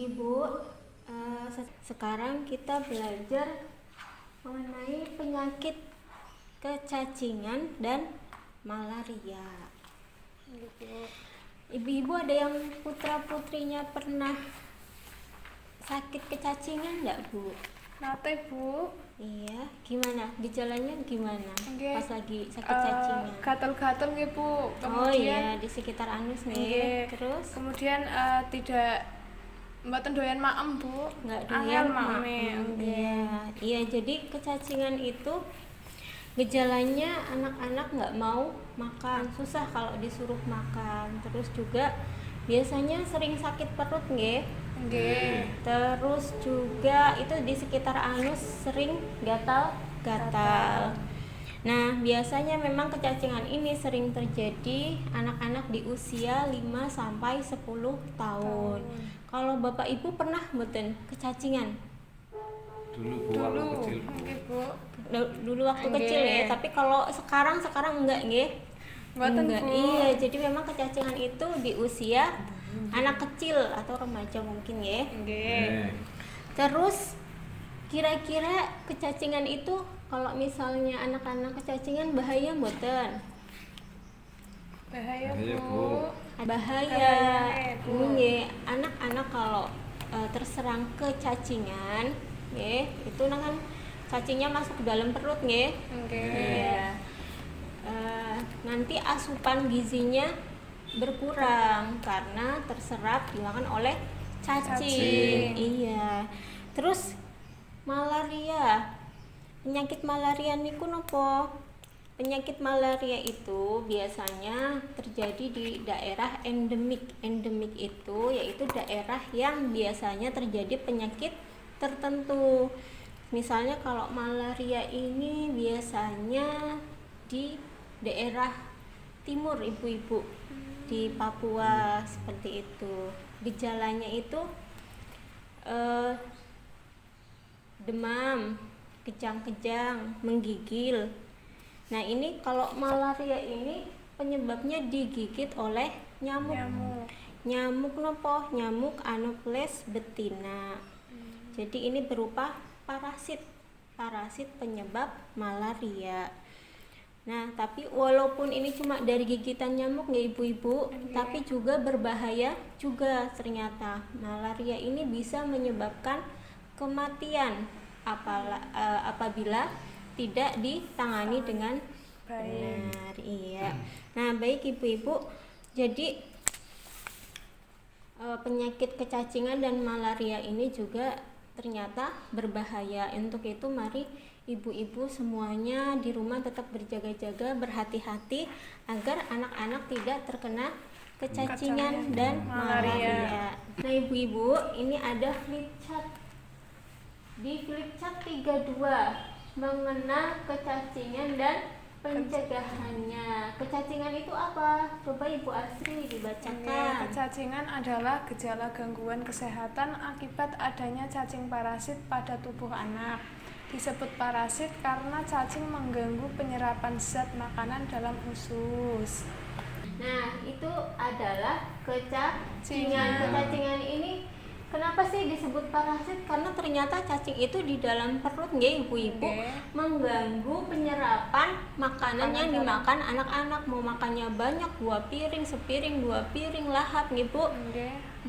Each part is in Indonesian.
Ibu, sekarang kita belajar mengenai penyakit kecacingan dan malaria. Ibu-ibu ada yang putra-putrinya pernah sakit kecacingan enggak, Bu? Nate, Bu. Iya, gimana? Gejalanya gimana? Okay. Pas lagi sakit cacingan. Gatal-gatal nggih, Bu. Kemudian, oh iya, di sekitar anus nih. Terus kemudian tidak mboten doyan maem, Bu. Enggak doyan maem. Iya, jadi kecacingan itu gejalanya anak-anak nggak mau makan, susah kalau disuruh makan. Terus juga biasanya sering sakit perut nggih. Terus juga itu di sekitar anus sering gatal-gatal. Nah, biasanya memang kecacingan ini sering terjadi anak-anak di usia 5 sampai 10 tahun. Kalau Bapak Ibu pernah mboten kecacingan? Dulu waktu kecil. Dulu waktu kecil ya, tapi kalau sekarang enggak nggih. Enggak. Iya, jadi memang kecacingan itu di usia anak kecil atau remaja mungkin ya. Terus kira-kira kecacingan itu kalau misalnya anak-anak kecacingan bahaya mboten? Bahaya, Bu. Bahaya. Nggih, anak-anak kalau terserang kecacingan nggih, itu kan cacingnya masuk ke dalam perut nggih. Iya. Nanti asupan gizinya berkurang karena terserap dimakan oleh cacing. Iya. Terus malaria. Penyakit malaria niku napa? Penyakit malaria itu biasanya terjadi di daerah endemik. Endemik itu yaitu daerah yang biasanya terjadi penyakit tertentu. Misalnya kalau malaria ini biasanya di daerah timur, ibu-ibu, di Papua seperti itu. Gejalanya itu demam, kejang-kejang, menggigil. Nah, ini kalau malaria ini penyebabnya digigit oleh nyamuk. Nyamuk nopo? Nyamuk Anopheles betina. Jadi ini berupa parasit penyebab malaria. Nah, tapi walaupun ini cuma dari gigitan nyamuk ya ibu-ibu, tapi juga berbahaya juga ternyata. Malaria ini bisa menyebabkan kematian apabila tidak ditangani dengan benar. Iya. Nah, baik ibu-ibu, jadi penyakit kecacingan dan malaria ini juga ternyata berbahaya. Untuk itu mari ibu-ibu semuanya di rumah tetap berjaga-jaga, berhati-hati agar anak-anak tidak terkena kecacingan dan malaria. Nah, ibu-ibu, ini ada flip chart. Di flip chart 32 mengenal kecacingan dan pencegahannya. Kecacingan itu apa? Coba Ibu Asri dibacakan. Kecacingan adalah gejala gangguan kesehatan akibat adanya cacing parasit pada tubuh anak. Disebut parasit karena cacing mengganggu penyerapan zat makanan dalam usus. Nah, itu adalah kecacingan. Kecacingan ini kenapa sih disebut parasit? Karena ternyata cacing itu di dalam perut nggih ibu-ibu mengganggu penyerapan makanan yang dimakan anak-anak. Mau makannya banyak, 2 piring, sepiring, 2 piring, lahap nggih Bu.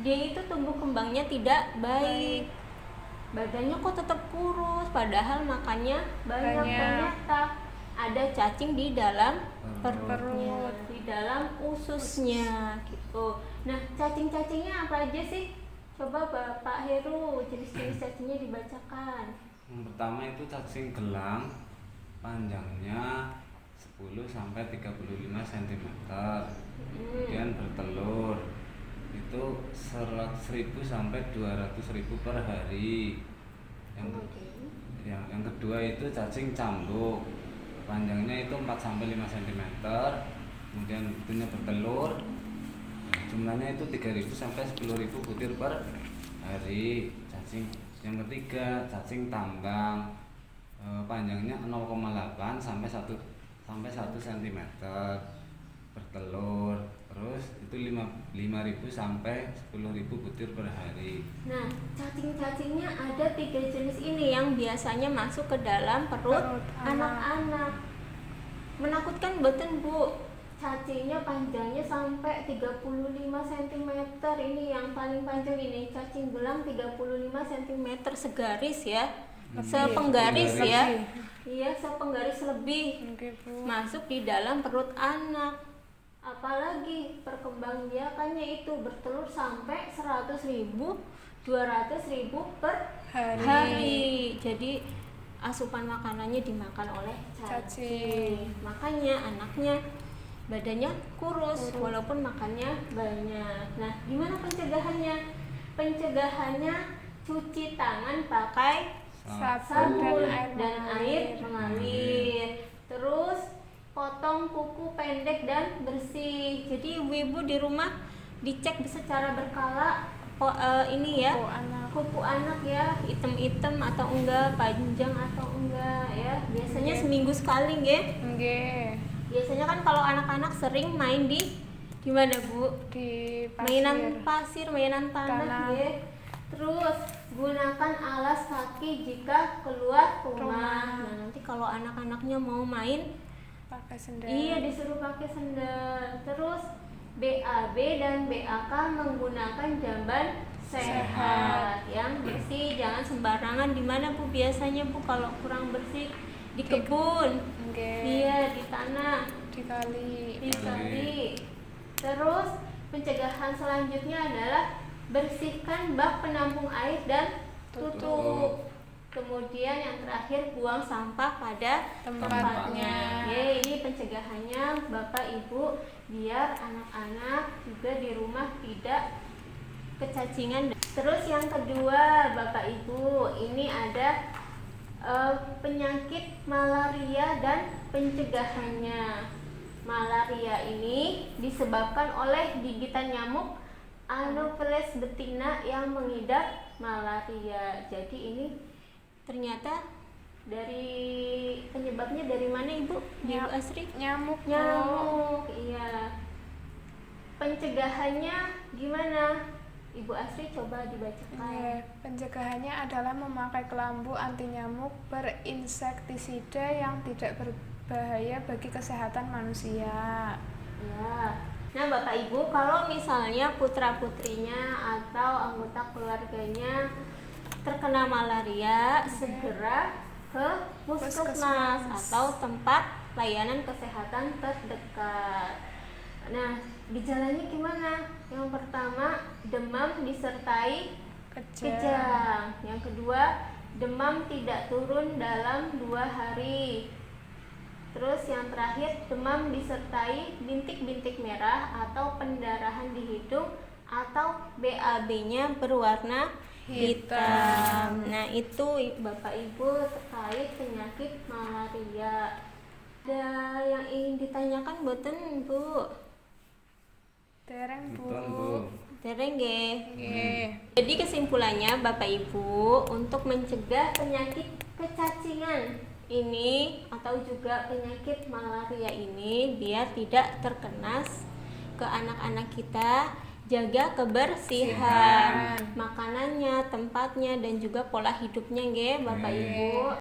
Dia itu tumbuh kembangnya tidak baik. Badannya kok tetap kurus padahal makannya banyak. Ternyata ada cacing di dalam perutnya, di dalam ususnya gitu. Nah, cacing-cacingnya apa aja sih? Coba Bapak Heru, jenis-jenis cacingnya dibacakan. Yang pertama itu cacing gelang, panjangnya 10 sampai 35 cm. Kemudian bertelur. Itu 100.000 sampai 200.000 per hari. Yang kedua itu cacing cambuk. Panjangnya itu 4 sampai 5 cm. Kemudian itunya bertelur. Jumlahnya itu 3.000 sampai 10.000 butir per hari. Cacing yang ketiga cacing tambang, panjangnya 0,8 sampai 1 cm, bertelur. Terus itu 5.000 sampai 10.000 butir per hari. Nah, cacing-cacingnya ada 3 jenis ini yang biasanya masuk ke dalam perut anak-anak. Menakutkan betul Bu. Cacingnya panjangnya sampai 35 cm. Ini yang paling panjang ini, cacing belang 35 cm segaris ya. Sepenggaris ya. Iya, sepenggaris lebih. Masuk di dalam perut anak. Apalagi perkembangbiakannya itu bertelur sampai 100.000, 200.000 per hari. Jadi asupan makanannya dimakan oleh cacing. Makanya anaknya badannya kurus walaupun makannya banyak. Nah, gimana pencegahannya? Pencegahannya cuci tangan pakai sabun dan air mengalir. Terus potong kuku pendek dan bersih. Jadi ibu-ibu di rumah dicek secara berkala ini ya, kuku anak ya, hitam-hitam atau enggak, panjang atau enggak ya. Biasanya seminggu sekali nggih. Biasanya kan kalau anak-anak sering main di mana Bu? Di pasir. Mainan pasir, mainan tanah nggih. Terus gunakan alas kaki jika keluar rumah. Nah, nanti kalau anak-anaknya mau main pakai sendal. Iya, disuruh pakai sendal. Terus BAB dan BAK menggunakan jamban sehat yang bersih, jangan sembarangan. Di mana Bu biasanya Bu kalau kurang bersih? Di kebun. Iya, di tanah, di kali. Terus pencegahan selanjutnya adalah bersihkan bak penampung air dan tutup. Kemudian yang terakhir buang sampah pada tempatnya. Ini pencegahannya Bapak Ibu biar anak-anak juga di rumah tidak kecacingan. Terus yang kedua Bapak Ibu, ini ada penyakit malaria dan pencegahannya. Malaria ini disebabkan oleh gigitan nyamuk Anopheles betina yang mengidap malaria. Jadi ini ternyata dari penyebabnya dari mana Ibu? Ibu Asri? Nyamuk. Iya. Pencegahannya gimana? Ibu Asri coba dibacakan. Pencegahannya adalah memakai kelambu anti nyamuk berinsektisida yang tidak berbahaya bagi kesehatan manusia. Ya. Nah Bapak Ibu, kalau misalnya putra-putrinya atau anggota keluarganya terkena malaria, segera ke puskesmas atau tempat layanan kesehatan terdekat. Nah, gejalanya gimana? Yang pertama, demam disertai kejang. Yang kedua, demam tidak turun dalam 2 hari. Terus yang terakhir, demam disertai bintik-bintik merah atau pendarahan di hidung atau BAB-nya berwarna hitam. Nah, itu Bapak Ibu terkait penyakit malaria. Ada yang ingin ditanyakan boten Bu? Dereng Bu. Dereng nggih. Jadi kesimpulannya Bapak Ibu, untuk mencegah penyakit kecacingan ini atau juga penyakit malaria ini biar tidak terkena ke anak-anak kita, jaga kebersihan makanannya, tempatnya dan juga pola hidupnya nggih Bapak Ibu.